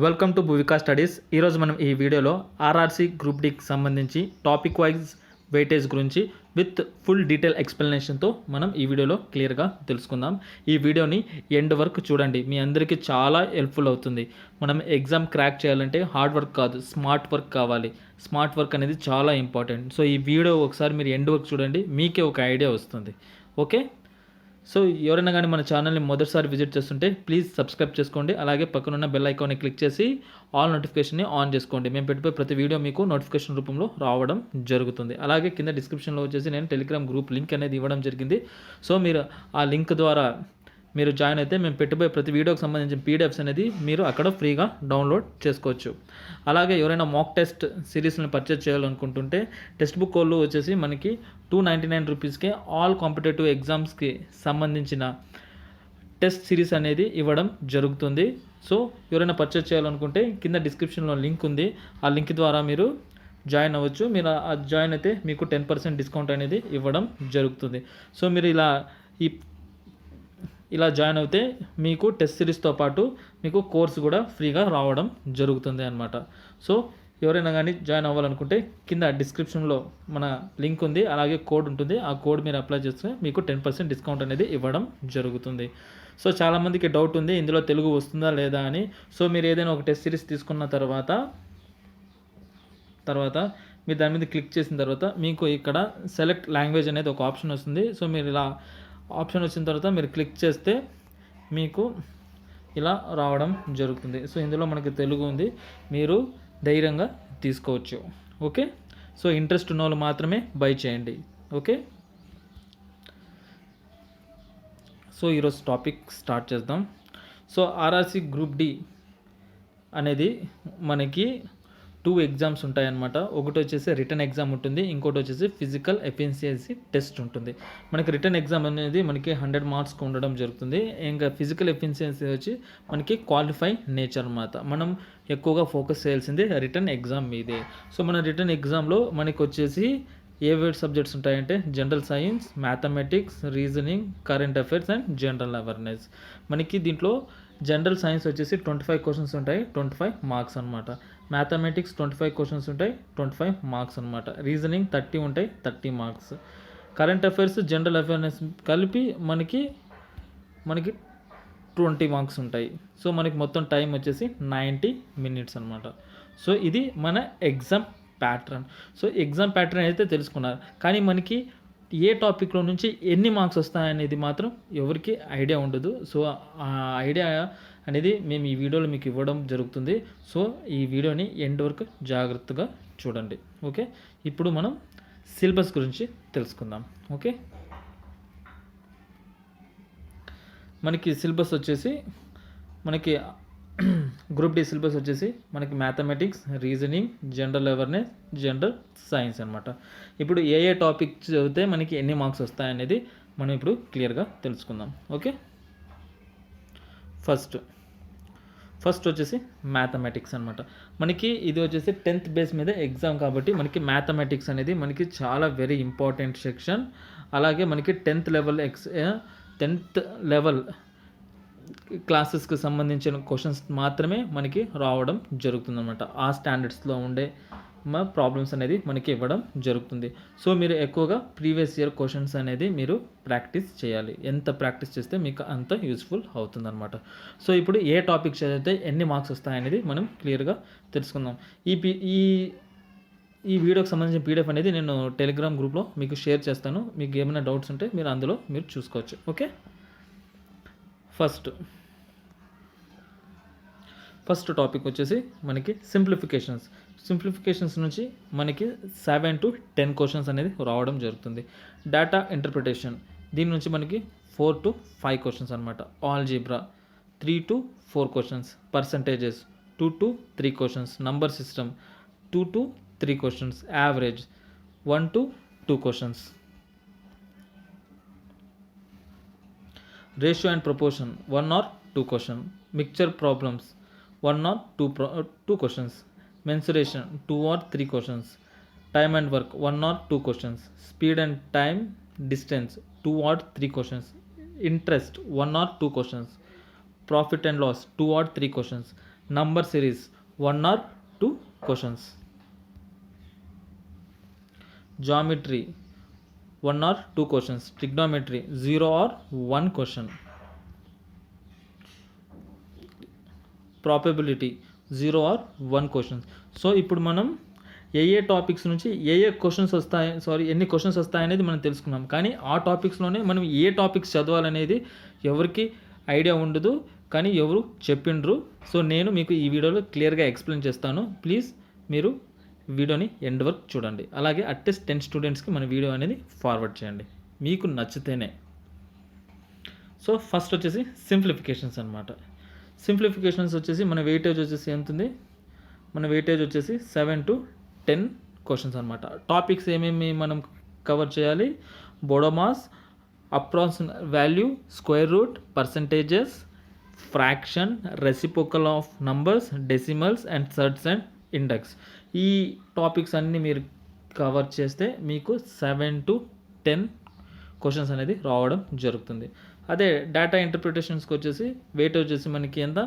Welcome to భూవికా studies. ఈరోజు మనం ఈ వీడియోలో ఆర్ఆర్సీ గ్రూప్ డీకి సంబంధించి టాపిక్ వైజ్ వెయిటేజ్ గురించి విత్ ఫుల్ డీటెయిల్ ఎక్స్ప్లెనేషన్తో మనం ఈ వీడియోలో క్లియర్గా తెలుసుకుందాం. ఈ వీడియోని ఎండ్ వరకు చూడండి, మీ అందరికీ చాలా హెల్ప్ఫుల్ అవుతుంది. మనం ఎగ్జామ్ క్రాక్ చేయాలంటే హార్డ్ వర్క్ కాదు, స్మార్ట్ వర్క్ కావాలి. స్మార్ట్ వర్క్ అనేది చాలా ఇంపార్టెంట్. సో ఈ వీడియో ఒకసారి మీరు ఎండ్ వరకు చూడండి, మీకే ఒక ఐడియా వస్తుంది. ఓకే, సో ఎవరైనా కానీ మన ఛానల్ని మొదటిసారి విజిట్ చేస్తుంటే ప్లీజ్ సబ్స్క్రైబ్ చేసుకోండి. అలాగే పక్కనున్న బెల్ ఐకాన్ని క్లిక్ చేసి ఆల్ నోటిఫికేషన్ని ఆన్ చేసుకోండి. మేము పెట్టిపోయి ప్రతి వీడియో మీకు నోటిఫికేషన్ రూపంలో రావడం జరుగుతుంది. అలాగే కింద డిస్క్రిప్షన్లో వచ్చేసి నేను టెలిగ్రామ్ గ్రూప్ లింక్ అనేది ఇవ్వడం జరిగింది. సో మీరు ఆ లింక్ ద్వారా మీరు జాయిన్ అయితే మేము పెట్టిపోయే ప్రతి వీడియోకి సంబంధించిన పీడిఎఫ్స్ అనేది మీరు అక్కడ ఫ్రీగా డౌన్లోడ్ చేసుకోవచ్చు. అలాగే ఎవరైనా మాక్ టెస్ట్ సిరీస్ని పర్చేజ్ చేయాలనుకుంటుంటే టెక్స్ట్ బుక్ వాళ్ళు వచ్చేసి మనకి 299 రూపీస్కే ఆల్ కాంపిటేటివ్ ఎగ్జామ్స్కి సంబంధించిన టెస్ట్ సిరీస్ అనేది ఇవ్వడం జరుగుతుంది. సో ఎవరైనా పర్చేజ్ చేయాలనుకుంటే కింద డిస్క్రిప్షన్లో లింక్ ఉంది, ఆ లింక్ ద్వారా మీరు జాయిన్ అవ్వచ్చు. మీరు ఆ జాయిన్ అయితే మీకు 10% డిస్కౌంట్ అనేది ఇవ్వడం జరుగుతుంది. సో మీరు ఇలా జాయిన్ అయితే మీకు టెస్ట్ సిరీస్తో పాటు మీకు కోర్స్ కూడా ఫ్రీగా రావడం జరుగుతుంది అన్నమాట. సో ఎవరైనా కానీ జాయిన్ అవ్వాలనుకుంటే కింద డిస్క్రిప్షన్లో మన లింక్ ఉంది, అలాగే కోడ్ ఉంటుంది. ఆ కోడ్ మీరు అప్లై చేస్తే మీకు 10% డిస్కౌంట్ అనేది ఇవ్వడం జరుగుతుంది. సో చాలామందికి డౌట్ ఉంది ఇందులో తెలుగు వస్తుందా లేదా అని. సో మీరు ఏదైనా ఒక టెస్ట్ సిరీస్ తీసుకున్న తర్వాత మీరు దాని మీద క్లిక్ చేసిన తర్వాత మీకు ఇక్కడ సెలెక్ట్ లాంగ్వేజ్ అనేది ఒక ఆప్షన్ వస్తుంది. సో మీరు ఇలా ఆప్షన్ వచ్చిన తర్వాత మీరు క్లిక్ చేస్తే మీకు ఇలా రావడం జరుగుతుంది. సో ఇందులో మనకి తెలుగు ఉంది, మీరు ధైర్యంగా తీసుకోవచ్చు. ఓకే, సో ఇంట్రెస్ట్ ఉన్న వాళ్ళు మాత్రమే బై చేయండి. ఓకే, సో ఈరోజు టాపిక్ స్టార్ట్ చేద్దాం. సో ఆర్ఆర్సీ గ్రూప్ డి అనేది మనకి 2 ఎగ్జామ్స్ ఉంటాయన్నమాట. ఒకటి వచ్చేసి రిటర్న్ ఎగ్జామ్ ఉంటుంది, ఇంకోటి వచ్చేసి ఫిజికల్ ఎఫిషియన్సీ టెస్ట్ ఉంటుంది. మనకి రిటర్న్ ఎగ్జామ్ అనేది మనకి 100 మార్క్స్కి ఉండడం జరుగుతుంది. ఇంకా ఫిజికల్ ఎఫిషియన్సీ వచ్చి మనకి క్వాలిఫై నేచర్ అన్నమాట. మనం ఎక్కువగా ఫోకస్ చేయాల్సింది రిటర్న్ ఎగ్జామ్ మీదే. సో మన రిటర్న్ ఎగ్జామ్లో మనకి వచ్చేసి ఏ సబ్జెక్ట్స్ ఉంటాయంటే general science, mathematics, reasoning, current affairs and general awareness. మనకి దీంట్లో జనరల్ సైన్స్ వచ్చేసి 25 క్వశ్చన్స్ ఉంటాయి, 25 మార్క్స్ అనమాట. మ్యాథమెటిక్స్ 25 క్వశ్చన్స్ ఉంటాయి, 25 మార్క్స్ అనమాట. రీజనింగ్ 30 ఉంటాయి, 30 marks. Current affairs, general awareness కలిపి మనకి 20 మార్క్స్ ఉంటాయి. సో మనకి మొత్తం టైం వచ్చేసి 90 మినిట్స్ అనమాట. సో ఇది మన exam pattern. So exam pattern అయితే తెలుసుకున్నారు, కానీ మనకి ఏ టాపిక్లో నుంచి ఎన్ని మార్క్స్ వస్తాయనేది మాత్రం ఎవరికి ఐడియా ఉండదు. సో ఆ ఐడియా అనేది మేము ఈ వీడియోలో మీకు ఇవ్వడం జరుగుతుంది. సో ఈ వీడియోని ఎండ్ వరకు జాగ్రత్తగా చూడండి. ఓకే, ఇప్పుడు మనం సిలబస్ గురించి తెలుసుకుందాం. ఓకే, మనకి సిలబస్ వచ్చేసి మనకి గ్రూప్ డి సిలబస్ వచ్చేసి మనకి mathematics, reasoning, general awareness, general science అనమాట. ఇప్పుడు ఏ టాపిక్ చదివితే మనకి ఎన్ని మార్క్స్ వస్తాయనేది మనం ఇప్పుడు క్లియర్గా తెలుసుకుందాం. ఓకే, ఫస్ట్ వచ్చేసి మ్యాథమెటిక్స్ అనమాట. మనకి ఇది వచ్చేసి 10th బేస్ మీద ఎగ్జామ్ కాబట్టి మనకి మ్యాథమెటిక్స్ అనేది మనకి చాలా వెరీ ఇంపార్టెంట్ సెక్షన్. అలాగే మనకి 10th లెవెల్ క్లాసెస్కి సంబంధించిన క్వశ్చన్స్ మాత్రమే మనకి రావడం జరుగుతుందన్నమాట. ఆ స్టాండర్డ్స్లో ఉండే ప్రాబ్లమ్స్ అనేది మనకి ఇవ్వడం జరుగుతుంది. సో మీరు ఎక్కువగా ప్రీవియస్ ఇయర్ క్వశ్చన్స్ అనేది మీరు ప్రాక్టీస్ చేయాలి. ఎంత ప్రాక్టీస్ చేస్తే మీకు అంత యూస్ఫుల్ అవుతుందన్నమాట. సో ఇప్పుడు ఏ టాపిక్ చదివితే ఎన్ని మార్క్స్ వస్తాయనేది మనం క్లియర్గా తెలుసుకుందాం. ఈ వీడియోకి సంబంధించిన పీడిఎఫ్ అనేది నేను టెలిగ్రామ్ గ్రూప్లో మీకు షేర్ చేస్తాను. మీకు ఏమైనా డౌట్స్ ఉంటే మీరు అందులో మీరు చూసుకోవచ్చు. ఓకే, ఫస్ట్ టాపిక్ వచ్చేసి మనకి సింప్లిఫికేషన్స్ నుంచి మనకి 7 to 10 క్వశ్చన్స్ అనేది రావడం జరుగుతుంది. డేటా ఇంటర్ప్రిటేషన్, దీని నుంచి మనకి 4 to 5 క్వశ్చన్స్ అనమాట. Algebra 3 to 4 questions. Percentages 2 to 3 questions. Number system 2 to 3 questions. Average 1 to 2 questions. Ratio and proportion 1 or 2 question. Mixture problems 1 or 2 questions. Mensuration 2 or 3 questions. Time and work 1 or 2 questions. Speed and time distance 2 or 3 questions. Interest 1 or 2 questions. Profit and loss 2 or 3 questions. Number series 1 or 2 questions. Geometry 1 or 2 questions. Trigonometry 0 or 1 question. Probability 0 or 1 questions. So ఇప్పుడు మనం ఏ topics నుంచి questions ఎన్ని questions వస్తాయనేది మనం తెలుసుకున్నాం. కానీ ఆ టాపిక్స్లోనే మనం ఏ topics చదవాలనేది ఎవరికి ఐడియా ఉండదు, కానీ ఎవరు చెప్పిండ్రు. సో నేను మీకు ఈ వీడియోలో క్లియర్గా ఎక్స్ప్లెయిన్ చేస్తాను. ప్లీజ్ మీరు వీడియోని ఎండ్ వరకు చూడండి. అలాగే అట్లీస్ట్ 10 స్టూడెంట్స్కి మన వీడియో అనేది ఫార్వర్డ్ చేయండి మీకు నచ్చితేనే. సో ఫస్ట్ వచ్చేసి సింప్లిఫికేషన్స్ అనమాట. సింప్లిఫికేషన్స్ వచ్చేసి మన వెయిటేజ్ వచ్చేసి ఎంత ఉంది? మన వెయిటేజ్ వచ్చేసి 7 to 10 క్వశ్చన్స్ అనమాట. టాపిక్స్ ఏమేమి మనం కవర్ చేయాలి? BODMAS, approximate value, square root, percentages, fraction, reciprocal of numbers, decimals and surds and index. ఈ టాపిక్స్ అన్నీ మీరు కవర్ చేస్తే మీకు 7 to 10 క్వశ్చన్స్ అనేది రావడం జరుగుతుంది. అదే డేటా ఇంటర్ప్రిటేషన్స్కి వచ్చేసి వెయిట్ వచ్చేసి మనకి ఎంత?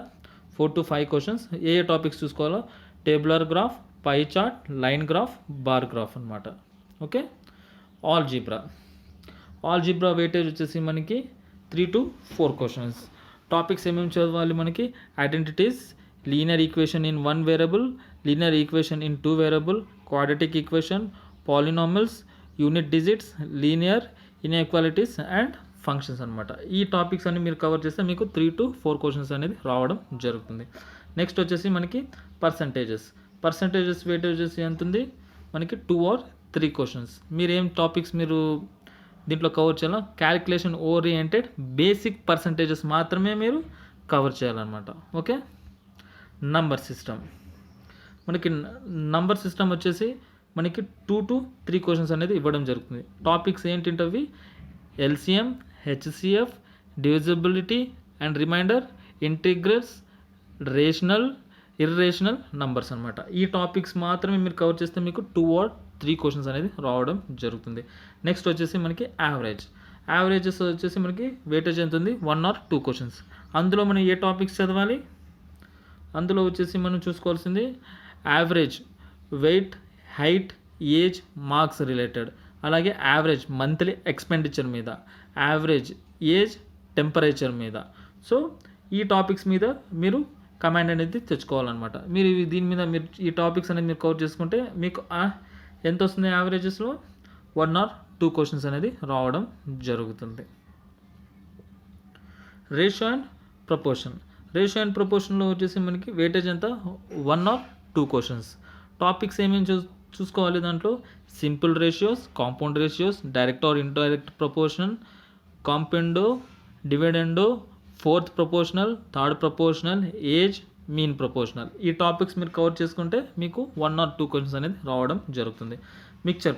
4 to 5 క్వశ్చన్స్. ఏ టాపిక్స్ చూసుకోవాలో? Tabular graph, pie chart, line graph, bar graph అనమాట. ఓకే. ఆల్జీబ్రా వెయిటేజ్ వచ్చేసి మనకి 3 to 4 క్వశ్చన్స్. టాపిక్స్ ఏమేమి చదవాలి మనకి? Identities, linear equation in 1 variable, linear equation in 2 variable, quadratic equation, polynomials, unit digits, linear inequalities and functions అనమాట. ఈ topics అన్ని మీరు కవర్ చేస్తే మీకు 3 to 4 క్వశ్చన్స్ అనేది రావడం జరుగుతుంది. నెక్స్ట్ వచ్చేసి మనకి పర్సంటేజెస్ వెయిటేజ్ వచ్చేసి ఎంత ఉంది? మనకి 2 or 3 క్వశ్చన్స్. మీరు ఏం టాపిక్స్ మీరు దీంట్లో కవర్ చేయాలో? క్యాలిక్యులేషన్ ఓరియంటెడ్ బేసిక్ పర్సంటేజెస్ మాత్రమే మీరు కవర్ చేయాలన్నమాట. ఓకే. నంబర్ సిస్టమ్ వచ్చేసి మనకి 2 to 3 క్వశ్చన్స్ అనేది ఇవ్వడం జరుగుతుంది. టాపిక్స్ ఏంటింటవి? LCM, HCF, divisibility and remainder, integrals, rational, irrational numbers అనమాట. ఈ టాపిక్స్ మాత్రమే మీరు కవర్ చేస్తే మీకు 2 or 3 క్వశ్చన్స్ అనేది రావడం జరుగుతుంది. నెక్స్ట్ వచ్చేసి మనకి యావరేజెస్ వచ్చేసి మనకి వెయిటేజ్ ఎంత ఉంది? 1 or 2 క్వశ్చన్స్. అందులో మనం ఏ టాపిక్స్ చదవాలి? అందులో వచ్చేసి మనం చూసుకోవాల్సింది average, weight, height, age, marks related, అలాగే యావరేజ్ మంత్లీ ఎక్స్పెండిచర్ మీద, యావరేజ్ ఏజ్, టెంపరేచర్ మీద. సో ఈ టాపిక్స్ మీద మీరు కమాండ్ అనేది తెచ్చుకోవాలన్నమాట. మీరు దీని మీద మీరు ఈ టాపిక్స్ అనేది మీరు కవర్ చేసుకుంటే మీకు ఎంత వస్తుంది? యావరేజెస్లో 1 or 2 క్వశ్చన్స్ అనేది రావడం జరుగుతుంది. రేషియో అండ్ ప్రపోర్షన్లో వచ్చేసి మనకి వెయిటేజ్ ఎంత? 1 or 2 క్వశ్చన్స్. టాపిక్స్ ఏమేమి చూసుకోవాలి దాంట్లో? Simple ratios, compound ratios, direct or indirect proportion, componendo, dividendo, fourth proportional, third proportional, age, mean proportional. ఈ టాపిక్స్ మీరు కవర్ చేసుకుంటే మీకు 1 or 2 క్వశ్చన్స్ అనేది రావడం జరుగుతుంది. మిక్చర్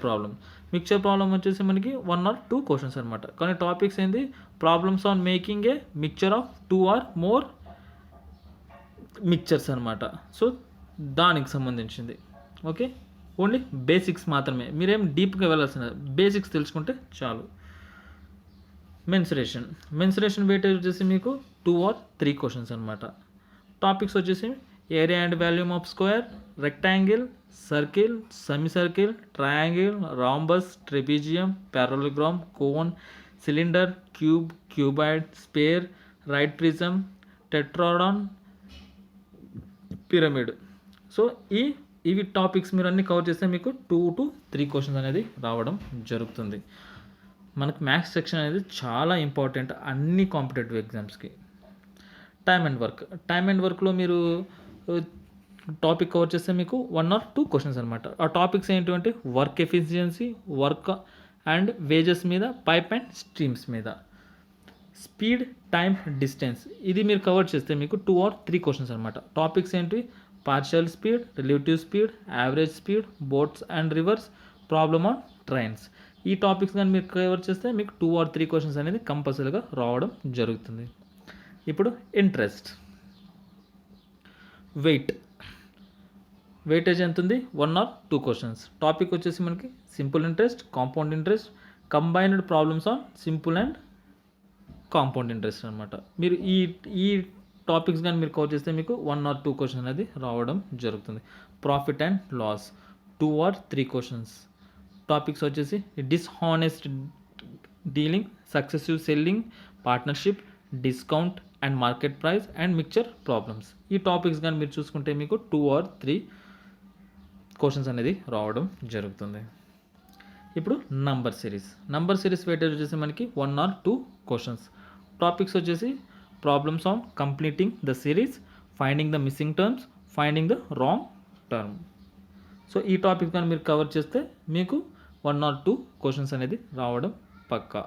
ప్రాబ్లం వచ్చేసి మనకి 1 or 2 క్వశ్చన్స్ అనమాట. కానీ టాపిక్స్ ఏంటి? Problems on making a mixture of 2 or more mixtures అనమాట. సో దానికి సంబంధించింది. ఓకే. ఓన్లీ బేసిక్స్ మాత్రమే, మీరేం డీప్గా వెళ్ళాల్సిన బేసిక్స్ తెలుసుకుంటే చాలు. మెన్సురేషన్ వెయిటేజ్ వచ్చేసి మీకు 2 or 3 క్వశ్చన్స్ అనమాట. టాపిక్స్ వచ్చేసి area and volume of square, rectangle, circle, semi circle, triangle, rhombus, trapezium, parallelogram, cone, cylinder, cube, cuboid, sphere, right prism, tetrahedron, pyramid. So ఇవి టాపిక్స్ మీరు అన్ని కవర్ చేస్తే మీకు 2 to 3 క్వశ్చన్స్ అనేది రావడం జరుగుతుంది. మనకు మ్యాథ్స్ సెక్షన్ అనేది చాలా ఇంపార్టెంట్ అన్ని కాంపిటేటివ్ ఎగ్జామ్స్కి. టైమ్ అండ్ వర్క్లో మీరు టాపిక్ కవర్ చేస్తే మీకు 1 or 2 క్వశ్చన్స్ అనమాట. ఆ టాపిక్స్ ఏంటంటే work efficiency, work and wages మీద, పైప్ అండ్ స్ట్రీమ్స్ మీద, స్పీడ్, టైమ్, డిస్టెన్స్. ఇది మీరు కవర్ చేస్తే మీకు 2 or 3 క్వశ్చన్స్ అనమాట. టాపిక్స్ ఏంటి? Partial speed, relative speed, average speed, boats and reverse, problem on trains. ఈ టాపిక్స్ కానీ మీరు కవర్ చేస్తే మీకు 2 or 3 క్వశ్చన్స్ అనేది కంపల్సరీగా రావడం జరుగుతుంది. ఇప్పుడు వెయిటేజ్ ఎంత ఉంది? 1 or 2 క్వశ్చన్స్. టాపిక్ వచ్చేసి మనకి simple interest, compound interest, combined problems on simple and compound interest అనమాట. మీరు ఈ టాపిక్స్ కానీ మీరు కవర్ చేస్తే మీకు 1 or 2 క్వశ్చన్స్ అనేది రావడం జరుగుతుంది. Profit and loss 2 or 3 questions. Topics వచ్చేసి dishonest dealing, successive selling, partnership, discount and market price and mixture problems. ఈ టాపిక్స్ కానీ మీరు చూసుకుంటే మీకు 2 or 3 క్వశ్చన్స్ అనేది రావడం జరుగుతుంది. ఇప్పుడు నంబర్ సిరీస్ వెయిటేజ్ వచ్చేసి మనకి 1 or 2 క్వశ్చన్స్. టాపిక్స్ వచ్చేసి problems on completing the series, finding the missing terms, finding the wrong term. So ఈ టాపిక్ కానీ మీరు కవర్ చేస్తే మీకు 1 or 2 క్వశ్చన్స్ అనేది రావడం పక్కా.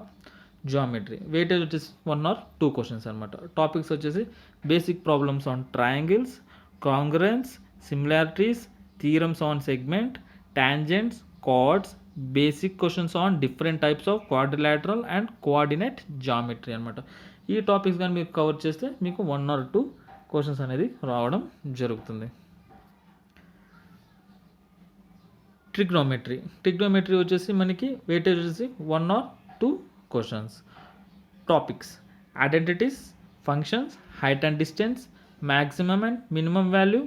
జామెట్రీ వెయిటేజ్ వచ్చేసి 1 or 2 క్వశ్చన్స్ అనమాట. టాపిక్స్ వచ్చేసి basic problems on triangles, congruence, similarities, theorems on segment, tangents, chords, basic questions on different types of quadrilateral and coordinate geometry అనమాట. ఈ టాపిక్స్ కానీ మీరు కవర్ చేస్తే మీకు 1 or 2 క్వశ్చన్స్ అనేది రావడం జరుగుతుంది. ట్రిగ్నోమెట్రీ వచ్చేసి మనకి వెయిటేజ్ వచ్చేసి 1 or 2 questions. Topics identities, functions, height and distance, maximum and minimum value,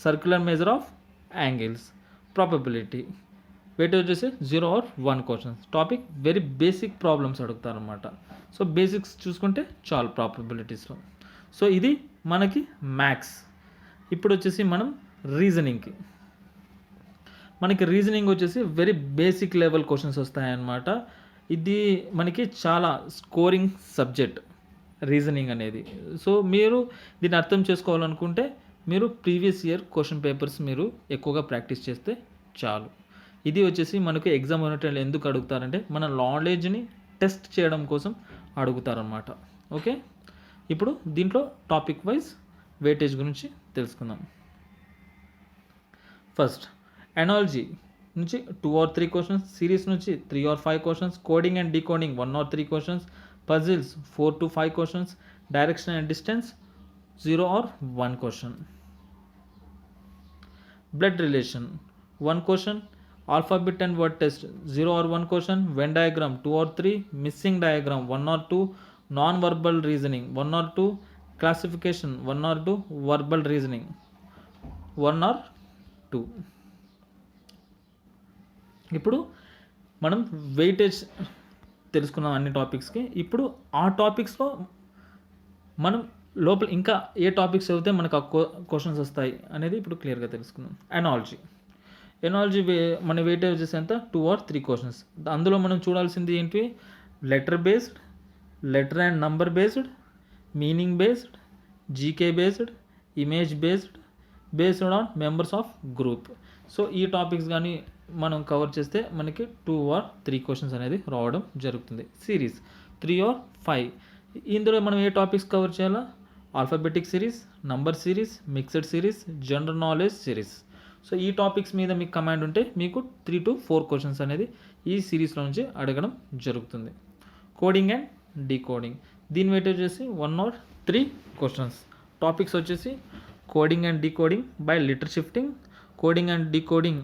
circular measure of angles. Probability weightage వచ్చేసి 0 or 1 questions. Topic very basic problems అడుగుతారనమాట. సో బేసిక్స్ చూసుకుంటే చాలు ప్రాబబిలిటీస్లో. సో ఇది మనకి మ్యాథ్స్. ఇప్పుడు వచ్చేసి మనం రీజనింగ్కి. మనకి రీజనింగ్ వచ్చేసి వెరీ బేసిక్ లెవెల్ క్వశ్చన్స్ వస్తాయన్నమాట. ఇది మనకి చాలా స్కోరింగ్ సబ్జెక్ట్ రీజనింగ్ అనేది. సో మీరు దీన్ని అర్థం చేసుకోవాలనుకుంటే మీరు ప్రీవియస్ ఇయర్ క్వశ్చన్ పేపర్స్ మీరు ఎక్కువగా ప్రాక్టీస్ చేస్తే చాలు. ఇది వచ్చేసి మనకు ఎగ్జామ్ ఓరియంటెడ్ ఎందుకు అడుగుతారంటే మన నాలెడ్జ్ని టెస్ట్ చేయడం కోసం అడుగుతారనమాట. ఓకే, ఇప్పుడు దీంట్లో టాపిక్ వైజ్ వెయిటేజ్ గురించి తెలుసుకుందాం. ఫస్ట్ ఎనాలజీ నుంచి 2 or 3 క్వశ్చన్స్, సిరీస్ నుంచి 3 or 5 questions, coding and decoding 1 or 3 questions, puzzles 4 to 5 questions, direction and distance 0 or 1 question. Blood relation 1 question, alphabet and word test 0 or 1 question, Venn diagram 2 or 3, missing diagram 1 or 2, non-verbal reasoning 1 or 2, classification 1 or 2, verbal reasoning 1 or 2. ఇప్పుడు మనం weightage తెలుసుకున్నాం అన్ని టాపిక్స్కి. ఇప్పుడు ఆ టాపిక్స్లో మనం లోపల ఇంకా ఏ topics చదివితే మనకు ఆ క్వశ్చన్స్ వస్తాయి అనేది ఇప్పుడు క్లియర్గా తెలుసుకుందాం. ఎనాలజీ మన వెయిటేజ్ వచ్చేసి ఎంత 2 or 3 క్వశ్చన్స్. అందులో మనం చూడాల్సింది ఏంటి, letter based, letter and number based, meaning based, GK based, image based on members of group. So ఈ టాపిక్స్ కానీ మనం కవర్ చేస్తే మనకి 2 or 3 క్వశ్చన్స్ అనేది రావడం జరుగుతుంది. Series 3 or 5. ఇందులో మనం ఏ టాపిక్స్ కవర్ చేయాలా, alphabetic series, number series, mixed series, general knowledge series. So ఈ టాపిక్స్ మీద మీకు కమాండ్ ఉంటే మీకు 3 to 4 క్వశ్చన్స్ అనేది ఈ సిరీస్లో నుంచి అడగడం జరుగుతుంది. కోడింగ్ అండ్ డీకోడింగ్ దీని వెయిటేజ్ వచ్చేసి 1 or 3 క్వశ్చన్స్. టాపిక్స్ వచ్చేసి coding and decoding by letter shifting, coding and decoding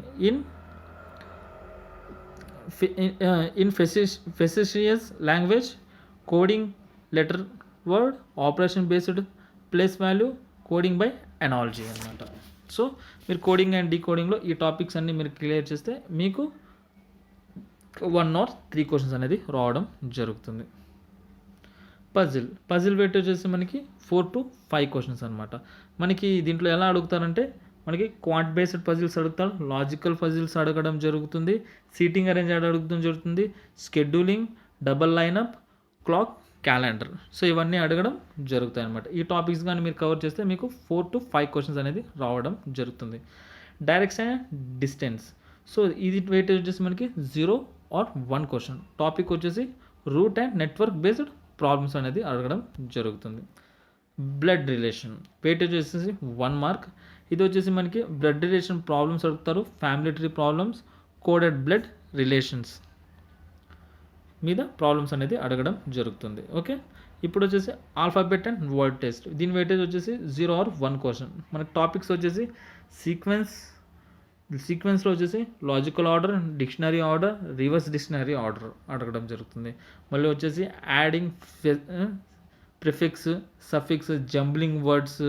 in fictitious language, coding letter word, operation based place value, coding by analogy అన్నమాట. సో మీరు కోడింగ్ అండ్ డీకోడింగ్లో ఈ topics అన్నీ మీరు clear చేస్తే మీకు 1 or 3 క్వశ్చన్స్ అనేది రావడం జరుగుతుంది. పజిల్ వెయిటేజ్ వచ్చేసి మనకి 4 to 5 క్వశ్చన్స్ అనమాట. మనకి దీంట్లో ఎలా అడుగుతారంటే మనకి క్వాంట్ బేస్డ్ పజిల్స్ అడుగుతారు, లాజికల్ పజిల్స్ అడగడం జరుగుతుంది, సీటింగ్ అరేంజ్ అడగడం జరుగుతుంది, scheduling, double lineup, clock, calendar. So ఇవన్నీ అడగడం జరుగుతాయి అనమాట. ఈ టాపిక్స్ కానీ మీరు కవర్ చేస్తే మీకు 4 to 5 క్వశ్చన్స్ అనేది రావడం జరుగుతుంది. Direction and distance. సో ఇది వెయిటేజ్ వచ్చేసి మనకి 0 or 1 క్వశ్చన్. టాపిక్ వచ్చేసి route and network based problems అనేది అడగడం జరుగుతుంది. బ్లడ్ రిలేషన్ వెయిటేజ్ వచ్చేసి 1 mark. ఇది వచ్చేసి మనకి బ్లడ్ రిలేషన్ ప్రాబ్లమ్స్ అడుగుతారు, family tree problems, coded blood relations మీద ప్రాబ్లమ్స్ అనేది అడగడం జరుగుతుంది. ఓకే, ఇప్పుడు వచ్చేసి ఆల్ఫాబెట్ అండ్ వర్డ్ టెస్ట్. దీని వెయిటేజ్ వచ్చేసి 0 or 1 క్వశ్చన్. మనకి టాపిక్స్ వచ్చేసి సీక్వెన్స్లో వచ్చేసి logical order, dictionary order, reverse dictionary order అడగడం జరుగుతుంది. మళ్ళీ వచ్చేసి adding prefix, suffix, jumbling words,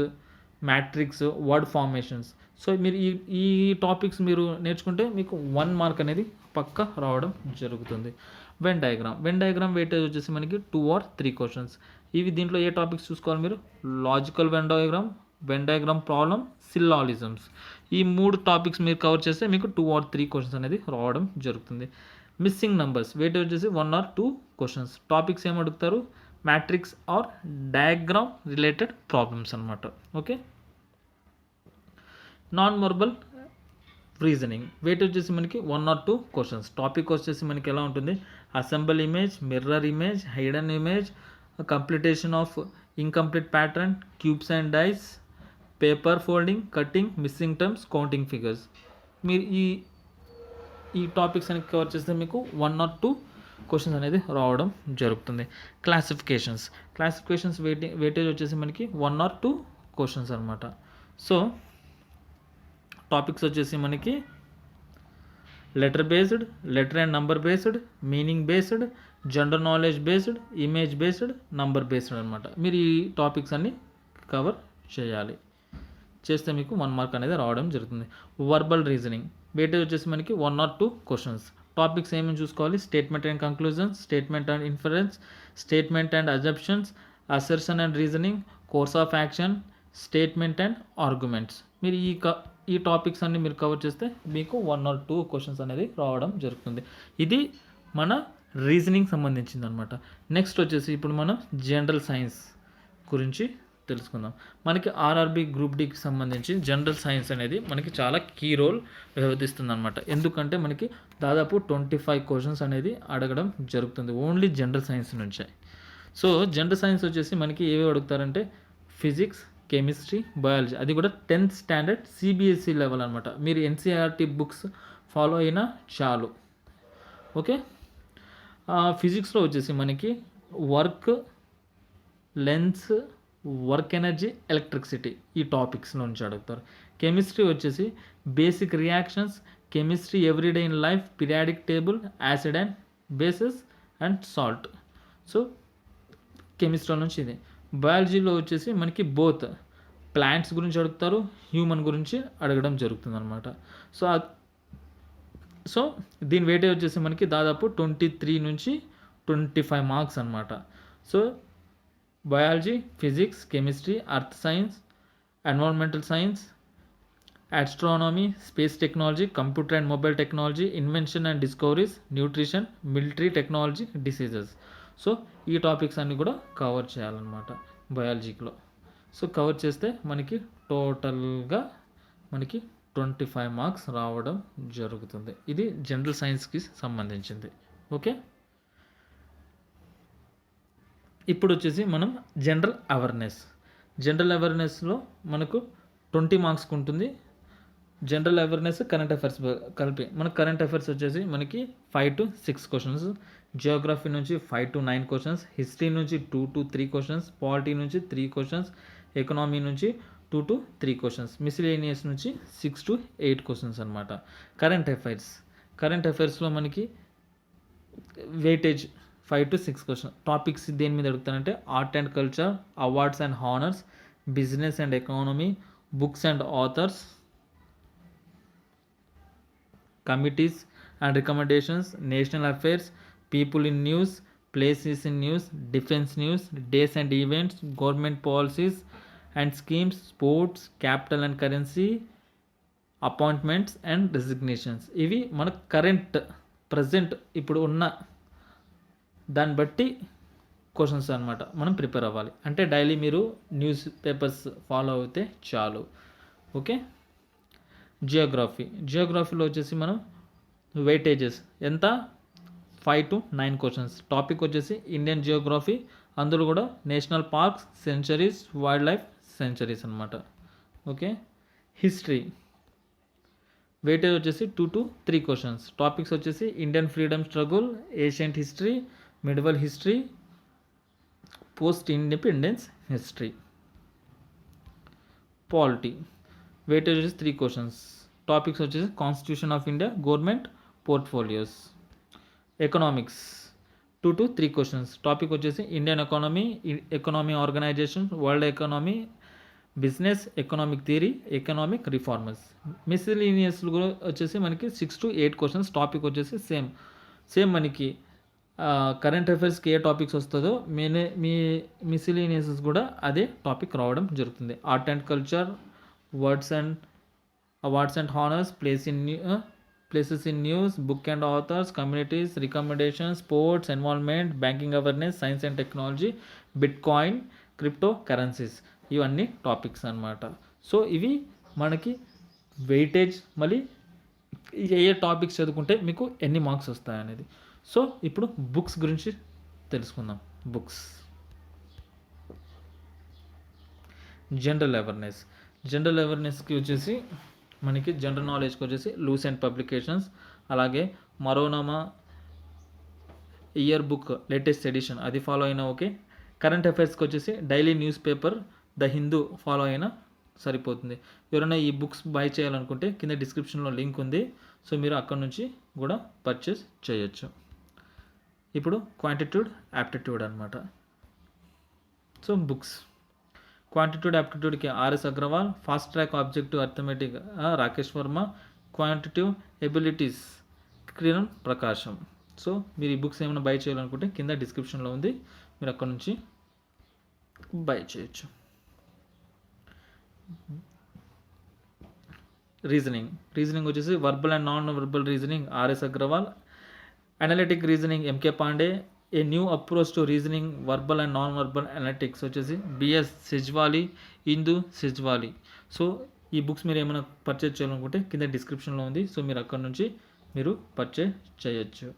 matrix, word formations. So మీరు ఈ ఈ టాపిక్స్ మీరు నేర్చుకుంటే మీకు 1 మార్క్ అనేది పక్కా రావడం జరుగుతుంది. వెన్ డయాగ్రామ్ వెయిటేజ్ వచ్చేసి మనకి 2 or 3 క్వశ్చన్స్. ఇవి దీంట్లో ఏ టాపిక్స్ చూసుకోవాలి మీరు? Logical venn diagram problem, syllogisms. ఈ 3 టాపిక్స్ మీరు కవర్ చేస్తే మీకు 2 or 3 క్వశ్చన్స్ అనేది రావడం జరుగుతుంది. మిస్సింగ్ నంబర్స్ వెయిటేజ్ వచ్చేసి 1 or 2 క్వశ్చన్స్. టాపిక్స్ ఏం అడుగుతారు? Matrix or diagram related problems అనమాట. Okay. Non verbal reasoning weight వచ్చేసి మనకి 1 or 2 క్వశ్చన్స్. టాపిక్ వచ్చేసి మనకి ఎలా ఉంటుంది? Assemble image, mirror image, hidden image, completion of incomplete pattern, cubes and dice, paper folding, cutting, missing terms, counting figures. మీరు ఈ topics అనేది కవర్ చేస్తే మీకు 1 or 2 క్వశ్చన్స్ అనేది రావడం జరుగుతుంది. క్లాసిఫికేషన్స్ వెయిటేజ్ వచ్చేసి మనకి 1 or 2 క్వశ్చన్స్ అనమాట. సో టాపిక్స్ వచ్చేసి మనకి letter based, letter and number based, meaning based, general knowledge based, image based, number based అనమాట. మీరు ఈ టాపిక్స్ అన్ని కవర్ చేస్తే మీకు 1 మార్క్ అనేది రావడం జరుగుతుంది. వర్బల్ రీజనింగ్ వెయిటేజ్ వచ్చేసి మనకి 1 or 2 క్వశ్చన్స్. టాపిక్స్ ఏమేమి చూసుకోవాలి? Statement and conclusions, statement and inference, statement and assumptions, assertion and reasoning, course of action, statement and arguments. మీరు ఈ టాపిక్స్ అన్ని మీరు కవర్ చేస్తే మీకు 1 or 2 క్వశ్చన్స్ అనేది రావడం జరుగుతుంది. ఇది మన రీజనింగ్ సంబంధించింది అనమాట. నెక్స్ట్ వచ్చేసి ఇప్పుడు మనం జనరల్ సైన్స్ గురించి తెలుసుకుందాం. మనకి ఆర్ఆర్బి గ్రూప్ డికి సంబంధించి జనరల్ సైన్స్ అనేది మనకి చాలా కీ రోల్ వ్యవహరిస్తుంది అనమాట. ఎందుకంటే మనకి దాదాపు 25 క్వశ్చన్స్ అనేది అడగడం జరుగుతుంది ఓన్లీ జనరల్ సైన్స్ నుంచే. సో జనరల్ సైన్స్ వచ్చేసి మనకి ఏవి అడుగుతారంటే ఫిజిక్స్, కెమిస్ట్రీ, బయాలజీ, అది కూడా 10th స్టాండర్డ్ సిబిఎస్ఈ లెవెల్ అనమాట. మీరు ఎన్సీఆర్టీ బుక్స్ ఫాలో అయినా చాలు. ఓకే. ఫిజిక్స్లో వచ్చేసి మనకి work, lens, work energy, electricity ఈ టాపిక్స్ నుంచి అడుగుతారు. కెమిస్ట్రీ వచ్చేసి basic reactions, chemistry everyday in life, periodic table, acid and bases and salt. So chemistry నుంచి ఇది. బయాలజీలో వచ్చేసి మనకి బోత్ ప్లాంట్స్ గురించి అడుగుతారు, హ్యూమన్ గురించి అడగడం జరుగుతుంది అనమాట. సో దీని వెయిటేజ్ వచ్చేసి మనకి దాదాపు 23 నుంచి 25 మార్క్స్ అనమాట. So biology, physics, chemistry, earth science, environmental science, astronomy, space technology, computer and mobile technology, invention and discoveries, nutrition, military technology, diseases. So ఈ టాపిక్స్ అన్నీ కూడా కవర్ చేయాలన్నమాట బయాలజీలో. సో కవర్ చేస్తే మనకి టోటల్గా మనకి 25 మార్క్స్ రావడం జరుగుతుంది. ఇది జనరల్ సైన్స్కి సంబంధించింది. ఓకే. ఇప్పుడు వచ్చేసి మనం జనరల్ అవేర్నెస్లో మనకు 20 మార్క్స్కి ఉంటుంది. జనరల్ అవేర్నెస్, కరెంట్ అఫైర్స్ కలిపి మనకు కరెంట్ అఫైర్స్ వచ్చేసి మనకి 5 to 6 క్వశ్చన్స్, జియోగ్రఫీ నుంచి 5 to 9 క్వశ్చన్స్, హిస్టరీ నుంచి 2 to 3 క్వశ్చన్స్, పాలిటీ నుంచి 3 క్వశ్చన్స్, ఎకనామీ నుంచి 2 to 3 క్వశ్చన్స్, మిసిలేనియస్ నుంచి 6 to 8 క్వశ్చన్స్ అనమాట. కరెంట్ అఫైర్స్లో మనకి వెయిటేజ్ 5 to 6 క్వశ్చన్. టాపిక్స్ దేని మీద అడుగుతానంటే art and culture, awards and honours, business and economy, books and authors, committees and recommendations, national affairs, people in news, places in news, defense news, days and events, government policies and schemes, sports, capital and currency, appointments and resignations. ఇవి మన present ఇప్పుడు ఉన్న దాన్ని బట్టి questions అనమాట మనం prepare అవ్వాలి. అంటే డైలీ మీరు న్యూస్ పేపర్స్ ఫాలో అవుతే చాలు. ఓకే. జియోగ్రఫీలో వచ్చేసి మనం వెయిటేజెస్ ఎంత 5 to 9 క్వశ్చన్స్. టాపిక్ వచ్చేసి ఇండియన్ జియోగ్రఫీ, అందులో కూడా national parks, sanctuaries, wild life sanctuaries అనమాట. ఓకే. హిస్టరీ వెయిటేజ్ వచ్చేసి 2 to 3 క్వశ్చన్స్. టాపిక్స్ వచ్చేసి Indian freedom struggle, ancient history, medieval history, post independence history. Polity weightage వచ్చేసి 3 క్వశ్చన్స్. టాపిక్స్ వచ్చేసి constitution of India, government portfolios. Economics 2 to 3 questions. Topic వచ్చేసి Indian economy organisation, world economy, business, economic theory, economic reformers. Miscellaneous వచ్చేసి మనకి 6 to 8 questions. Topic వచ్చేసి same మనకి current అఫైర్స్కి ఏ topics వస్తుందో మీ మిస్సిలీనియస్ కూడా అదే టాపిక్ రావడం జరుగుతుంది. Art and culture, words and awards and honours, places in news, book and authors, communities, recommendations, sports, environment, banking awareness, science and technology, bitcoin, crypto currencies. ఇవన్నీ topics అన్నమాట. So ఇవి మనకి weightage, మళ్ళీ ఏ టాపిక్స్ చదువుకుంటే మీకు ఎన్ని మార్క్స్ వస్తాయి అనేది. సో ఇప్పుడు బుక్స్ గురించి తెలుసుకుందాం. బుక్స్. జనరల్ అవేర్నెస్కి వచ్చేసి మనకి జనరల్ నాలెడ్జ్కి వచ్చేసి లూసెంట్ పబ్లికేషన్స్, అలాగే మరోనామా ఇయర్ బుక్ లేటెస్ట్ ఎడిషన్ అది ఫాలో అయినా ఓకే. కరెంట్ అఫైర్స్కి వచ్చేసి daily news paper the Hindu follow అయినా సరిపోతుంది. ఎవరైనా ఈ బుక్స్ బై చేయాలనుకుంటే కింద డిస్క్రిప్షన్లో లింక్ ఉంది, సో మీరు అక్కడ నుంచి కూడా పర్చేస్ చేయొచ్చు. ఇప్పుడు క్వాంటిట్యూడ్ యాప్టిట్యూడ్ అనమాట. So books. క్వాంటిట్యూడ్ యాప్టిట్యూడ్కి RS Agarwal, fast track objective arithmetic Rakesh Verma, quantitative abilities Kiran Prakasam. So మీరు ఈ బుక్స్ ఏమైనా బై చేయాలనుకుంటే కింద డిస్క్రిప్షన్లో ఉంది, మీరు అక్కడ నుంచి బై చేయొచ్చు. రీజనింగ్ వచ్చేసి verbal and non verbal reasoning RS Agarwal, analytic reasoning MK Pandey, a new approach to reasoning verbal and non verbal analytics వచ్చేసి బిఎస్ సెజ్వాలి, ఇందు సెజ్వాలి. సో ఈ బుక్స్ మీరు ఏమైనా పర్చేజ్ చేయాలనుకుంటే కింద డిస్క్రిప్షన్లో ఉంది, సో మీరు అక్కడ నుంచి మీరు పర్చేజ్ చేయొచ్చు.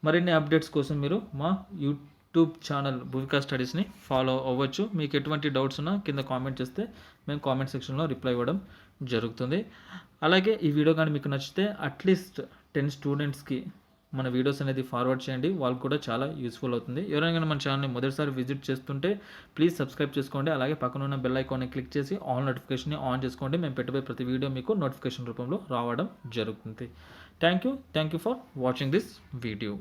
మరిన్ని అప్డేట్స్ కోసం మీరు మా యూట్యూబ్ ఛానల్ భూవికా స్టడీస్ని ఫాలో అవ్వచ్చు. మీకు ఎటువంటి డౌట్స్ ఉన్నా కింద కామెంట్ చేస్తే మేము కామెంట్ సెక్షన్లో రిప్లై ఇవ్వడం జరుగుతుంది. అలాగే ఈ వీడియో కానీ మీకు నచ్చితే అట్లీస్ట్ 10 స్టూడెంట్స్కి మన వీడియోస్ అనేది ఫార్వర్డ్ చేయండి, వాళ్ళకు కూడా చాలా యూస్ఫుల్ అవుతుంది. ఎవరైనా మన ఛానల్ని మొదటిసారి విజిట్ చేస్తుంటే ప్లీజ్ సబ్స్క్రైబ్ చేసుకోండి. అలాగే పక్కన ఉన్న బెల్ ఐకాన్ని క్లిక్ చేసి ఆల్ నోటిఫికేషన్ని ఆన్ చేసుకోండి. మేము పెట్టబోయే ప్రతి వీడియో మీకు నోటిఫికేషన్ రూపంలో రావడం జరుగుతుంది. Thank you for watching this video.